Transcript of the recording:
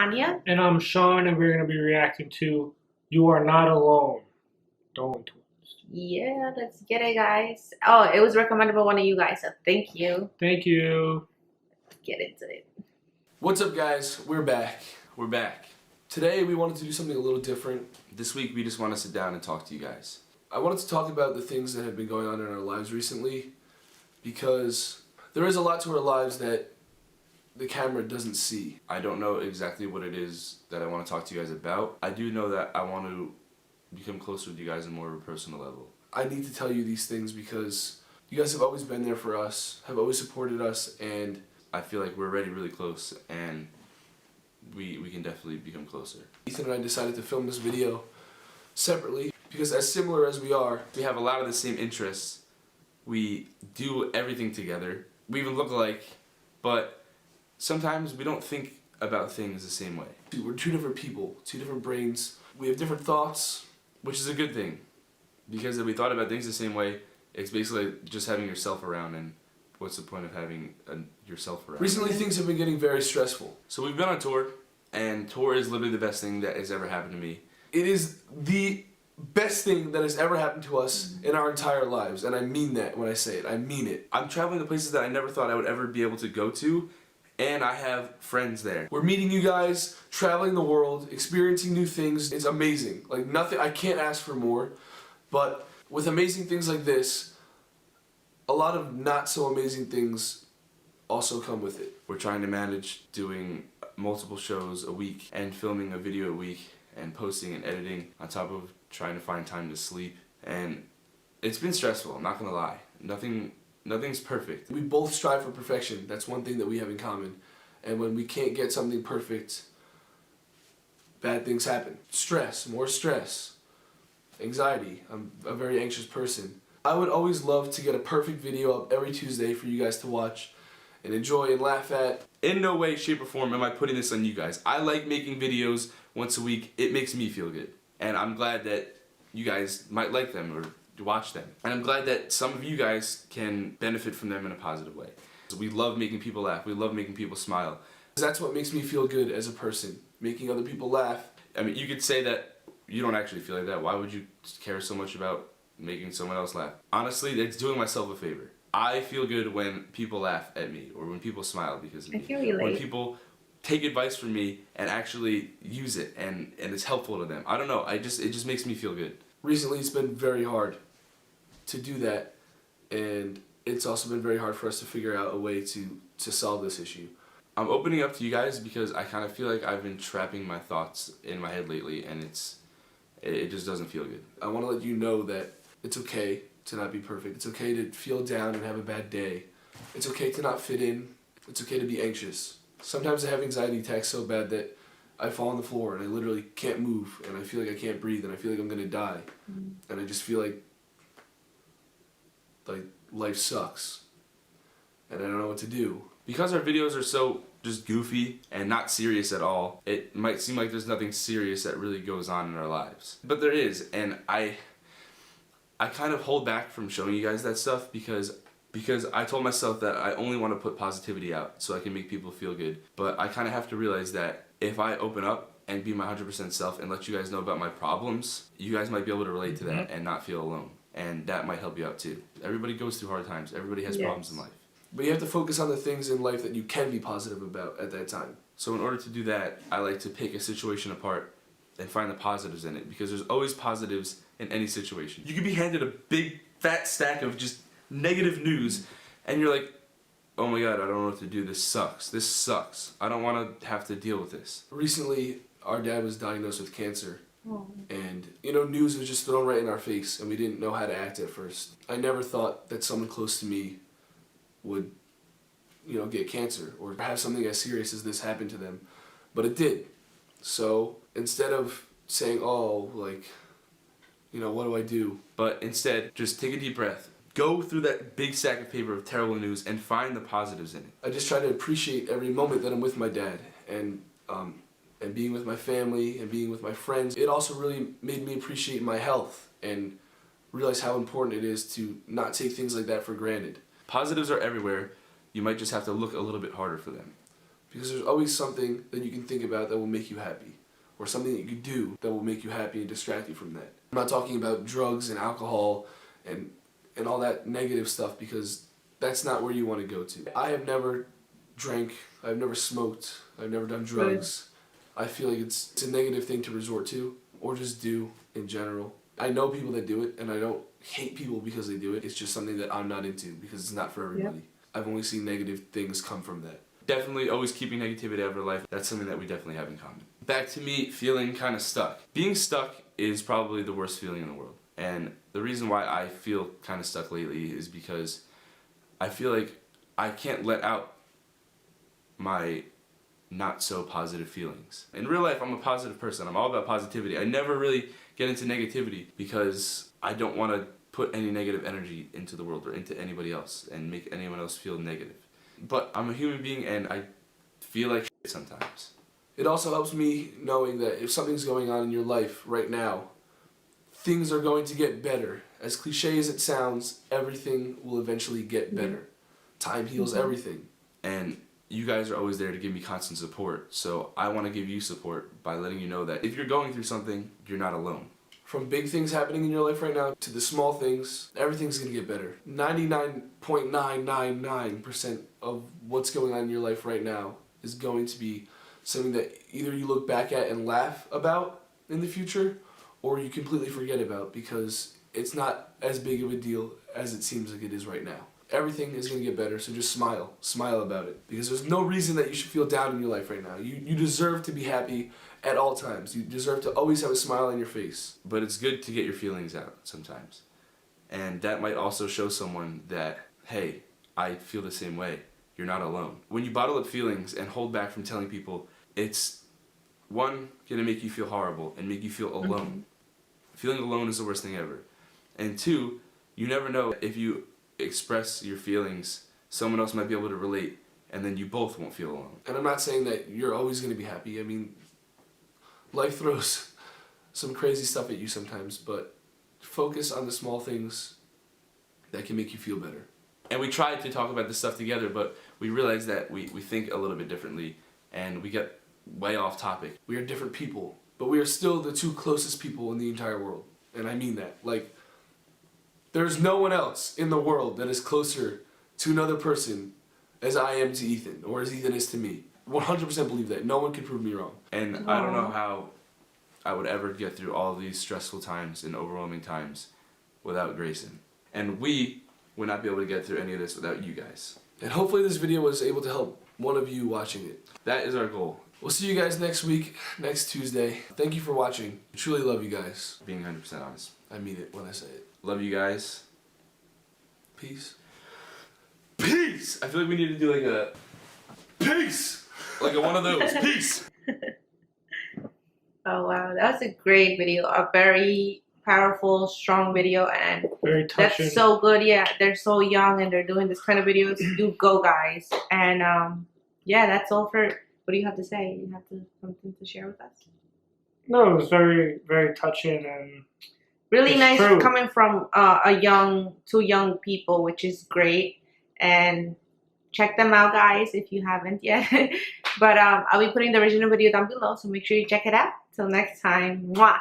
Anya. And I'm Sean, and we're going to be reacting to You Are Not Alone, DOLAN. Yeah, let's get it, guys. Oh, it was recommended by one of you guys, so thank you. Thank you. Let's get into it. What's up, guys? We're back. We're back. Today we wanted to do something a little different. This week we just want to sit down and talk to you guys. I wanted to talk about the things that have been going on in our lives recently, because there is a lot to our lives that the camera doesn't see. I don't know exactly what it is that I want to talk to you guys about. I do know that I want to become closer with you guys on more of a personal level. I need to tell you these things because you guys have always been there for us, have always supported us, and I feel like we're already really close, and we can definitely become closer. Ethan and I decided to film this video separately because, as similar as we are, we have a lot of the same interests. We do everything together. We even look alike, but sometimes we don't think about things the same way. We're two different people, two different brains. We have different thoughts, which is a good thing, because if we thought about things the same way, it's basically just having yourself around, and what's the point of having yourself around? Recently things have been getting very stressful. So we've been on tour, and tour is literally the best thing that has ever happened to me. It is the best thing that has ever happened to us in our entire lives, and I mean that when I say it. I mean it. I'm traveling to places that I never thought I would ever be able to go to, and I have friends there. We're meeting you guys, traveling the world, experiencing new things. It's amazing. Like nothing, I can't ask for more, but with amazing things like this, a lot of not so amazing things also come with it. We're trying to manage doing multiple shows a week and filming a video a week and posting and editing on top of trying to find time to sleep. And it's been stressful, I'm not gonna lie. Nothing's perfect. We both strive for perfection. That's one thing that we have in common. And when we can't get something perfect, bad things happen. Stress, more stress, anxiety. I'm a very anxious person. I would always love to get a perfect video up every Tuesday for you guys to watch and enjoy and laugh at. In no way, shape, or form am I putting this on you guys. I like making videos once a week. It makes me feel good. And I'm glad that you guys might like them or watch them. And I'm glad that some of you guys can benefit from them in a positive way. We love making people laugh. We love making people smile. That's what makes me feel good as a person, making other people laugh. I mean, you could say that you don't actually feel like that. Why would you care so much about making someone else laugh? Honestly, it's doing myself a favor. I feel good when people laugh at me or when people smile because of me. I feel you, when people take advice from me and actually use it and it's helpful to them. I don't know, it just makes me feel good. Recently it's been very hard to do that, and it's also been very hard for us to figure out a way to solve this issue. I'm opening up to you guys because I kind of feel like I've been trapping my thoughts in my head lately, and it just doesn't feel good. I want to let you know that it's okay to not be perfect. It's okay to feel down and have a bad day. It's okay to not fit in. It's okay to be anxious. Sometimes I have anxiety attacks so bad that I fall on the floor and I literally can't move, and I feel like I can't breathe, and I feel like I'm gonna die. And I just feel like life sucks and I don't know what to do. Because our videos are so just goofy and not serious at all, it might seem like there's nothing serious that really goes on in our lives. But there is, and I kind of hold back from showing you guys that stuff because I told myself that I only want to put positivity out so I can make people feel good. But I kind of have to realize that if I open up and be my 100% self and let you guys know about my problems, you guys might be able to relate to that and not feel alone. And that might help you out too. Everybody goes through hard times. Everybody has problems in life. But you have to focus on the things in life that you can be positive about at that time. So in order to do that, I like to pick a situation apart and find the positives in it, because there's always positives in any situation. You could be handed a big fat stack of just negative news and you're like, oh my god, I don't know what to do. This sucks. This sucks. I don't want to have to deal with this. Recently, our dad was diagnosed with cancer. And, news was just thrown right in our face, and we didn't know how to act at first. I never thought that someone close to me would, get cancer or have something as serious as this happen to them. But it did. So, instead of saying, what do I do? But instead, just take a deep breath. Go through that big stack of paper of terrible news and find the positives in it. I just try to appreciate every moment that I'm with my dad, and being with my family and being with my friends. It also really made me appreciate my health and realize how important it is to not take things like that for granted. Positives are everywhere. You might just have to look a little bit harder for them. because there's always something that you can think about that will make you happy, or something that you can do that will make you happy and distract you from that. I'm not talking about drugs and alcohol and all that negative stuff, because that's not where you want to go to. I have never drank, I've never smoked, I've never done drugs. I feel like it's a negative thing to resort to, or just do in general. I know people that do it, and I don't hate people because they do it. It's just something that I'm not into, because it's not for everybody. Yep. I've only seen negative things come from that. Definitely always keeping negativity out of our life. That's something that we definitely have in common. Back to me feeling kind of stuck. Being stuck is probably the worst feeling in the world. And the reason why I feel kind of stuck lately is because I feel like I can't let out my not so positive feelings. In real life, I'm a positive person. I'm all about positivity. I never really get into negativity because I don't want to put any negative energy into the world or into anybody else and make anyone else feel negative. But I'm a human being and I feel like shit sometimes. It also helps me knowing that if something's going on in your life right now, things are going to get better. As cliche as it sounds, everything will eventually get better. Time heals everything. And you guys are always there to give me constant support, so I want to give you support by letting you know that if you're going through something, you're not alone. From big things happening in your life right now to the small things, everything's going to get better. 99.999% of what's going on in your life right now is going to be something that either you look back at and laugh about in the future, or you completely forget about, because it's not as big of a deal as it seems like it is right now. Everything is going to get better, so just smile. Smile about it. Because there's no reason that you should feel down in your life right now. You deserve to be happy at all times. You deserve to always have a smile on your face. But it's good to get your feelings out sometimes. And that might also show someone that, hey, I feel the same way. You're not alone. When you bottle up feelings and hold back from telling people, it's, one, going to make you feel horrible and make you feel alone. Feeling alone is the worst thing ever. And two, you never know if you express your feelings, someone else might be able to relate, and then you both won't feel alone. And I'm not saying that you're always going to be happy. I mean, life throws some crazy stuff at you sometimes, but focus on the small things that can make you feel better. And we tried to talk about this stuff together, but we realized that we think a little bit differently, and we get way off topic. We are different people, but we are still the two closest people in the entire world. And I mean that. Like, there's no one else in the world that is closer to another person as I am to Ethan, or as Ethan is to me. 100% believe that. No one can prove me wrong. And I don't know how I would ever get through all of these stressful times and overwhelming times without Grayson. And we would not be able to get through any of this without you guys. And hopefully this video was able to help one of you watching it. That is our goal. We'll see you guys next week, next Tuesday. Thank you for watching. I truly love you guys. Being 100% honest. I mean it when I say it. Love you guys. Peace. Peace! I feel like we need to do like a peace! Like a one of those. Peace! Oh wow, that was a great video. A very powerful, strong video, and Very touching. that's so good. Yeah, they're so young and they're doing this kind of videos. Do go, guys. And yeah, that's all for. What do you have to say? You have something to share with us? No, it was very, very touching and really it's nice true. Coming from two young people, which is great. And check them out, guys, if you haven't yet. But I'll be putting the original video down below, so make sure you check it out. Till next time, mwah.